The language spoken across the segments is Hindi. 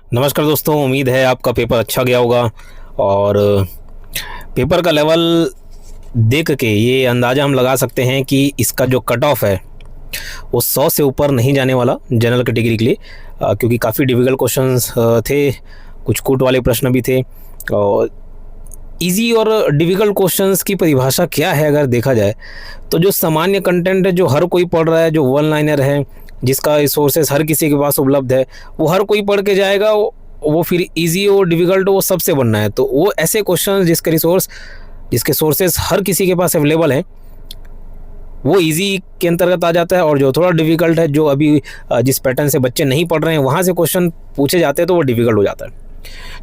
नमस्कार दोस्तों, उम्मीद है आपका पेपर अच्छा गया होगा। और पेपर का लेवल देख के ये अंदाज़ा हम लगा सकते हैं कि इसका जो कट ऑफ है वो 100 से ऊपर नहीं जाने वाला जनरल कैटेगरी के लिए, क्योंकि काफ़ी डिफ़िकल्ट क्वेश्चंस थे, कुछ कूट वाले प्रश्न भी थे। और इजी और डिफ़िकल्ट क्वेश्चंस की परिभाषा क्या है अगर देखा जाए तो जो सामान्य कंटेंट है, जो हर कोई पढ़ रहा है, जो वन लाइनर है, जिसका रिसोर्सेज हर किसी के पास उपलब्ध है, वो हर कोई पढ़ के जाएगा। वो फिर इजी हो डिफ़िकल्ट हो वो सबसे बनना है। तो वो ऐसे क्वेश्चंस जिसके सोर्सेज हर किसी के पास अवेलेबल हैं वो इजी के अंतर्गत आ जाता है। और जो थोड़ा डिफ़िकल्ट है, जो अभी जिस पैटर्न से बच्चे नहीं पढ़ रहे हैं वहाँ से क्वेश्चन पूछे जाते हैं, तो वो डिफ़िकल्ट हो जाता है।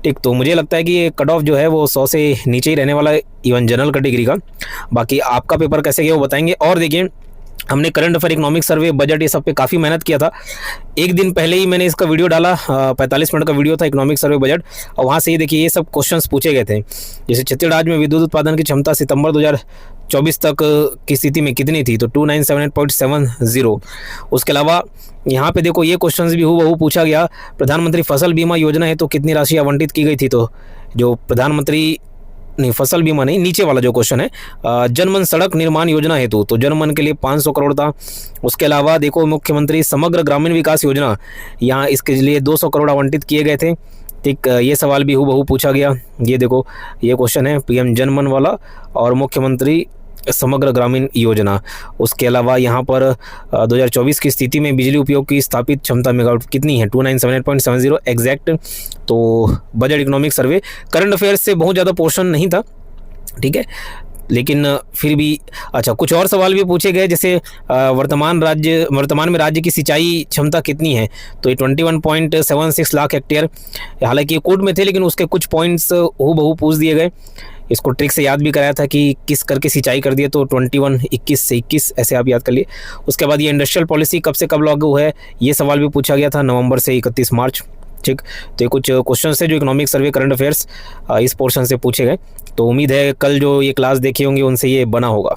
ठीक, तो मुझे लगता है कि ये कट ऑफ जो है वो 100 से नीचे ही रहने वाला है, इवन जनरल कैटेगरी का। बाकी आपका पेपर कैसे गया वो बताएंगे। और देखिए, हमने current affair, economic survey, budget, ये सब पे काफ़ी मेहनत किया था। एक दिन पहले ही मैंने इसका वीडियो डाला, 45 मिनट का वीडियो था, इकोनॉमिक सर्वे बजट। और वहाँ से ही देखिए ये सब क्वेश्चंस पूछे गए थे। जैसे छत्तीसगढ़ राज्य में विद्युत उत्पादन की क्षमता सितंबर 2024 तक की स्थिति में कितनी थी, तो 2978.70। उसके अलावा यहाँ पे देखो ये क्वेश्चंस भी हूबहू पूछा गया, प्रधानमंत्री फसल बीमा योजना है तो कितनी राशि आवंटित की गई थी। तो जो प्रधानमंत्री नहीं, फसल बीमा नहीं, नीचे वाला जो क्वेश्चन है, जनमन सड़क निर्माण योजना हेतु, तो जनमन के लिए 500 करोड़ था। उसके अलावा देखो मुख्यमंत्री समग्र ग्रामीण विकास योजना, यहाँ इसके लिए 200 करोड़ आवंटित किए गए थे। ठीक, ये सवाल भी हूबहू पूछा गया। ये देखो ये क्वेश्चन है पीएम जनमन वाला और मुख्यमंत्री समग्र ग्रामीण योजना। उसके अलावा यहाँ पर 2024 की स्थिति में बिजली उपयोग की स्थापित क्षमता मेगावाट कितनी है, 2978.70 एग्जैक्ट। तो budget, economic survey, current affairs से बहुत ज़्यादा पोर्शन नहीं था, ठीक है, लेकिन फिर भी अच्छा कुछ और सवाल भी पूछे गए। जैसे वर्तमान में राज्य की सिंचाई क्षमता कितनी है, तो ये 21.76 लाख हेक्टेयर। हालांकि ये कोड में थे लेकिन उसके कुछ पॉइंट्स हूबहू पूछ दिए गए। इसको ट्रिक से याद भी कराया था कि किस करके सिंचाई कर दिए, तो 21, 21 से 21 ऐसे आप याद कर लिए। उसके बाद ये इंडस्ट्रियल पॉलिसी कब से कब लागू है, ये सवाल भी पूछा गया था, नवंबर से 31 मार्च। ठीक, तो ये कुछ क्वेश्चन थे जो इकोनॉमिक सर्वे, करंट अफेयर्स इस पोर्शन से पूछे गए। तो उम्मीद है कल जो ये क्लास देखे होंगे उनसे ये बना होगा।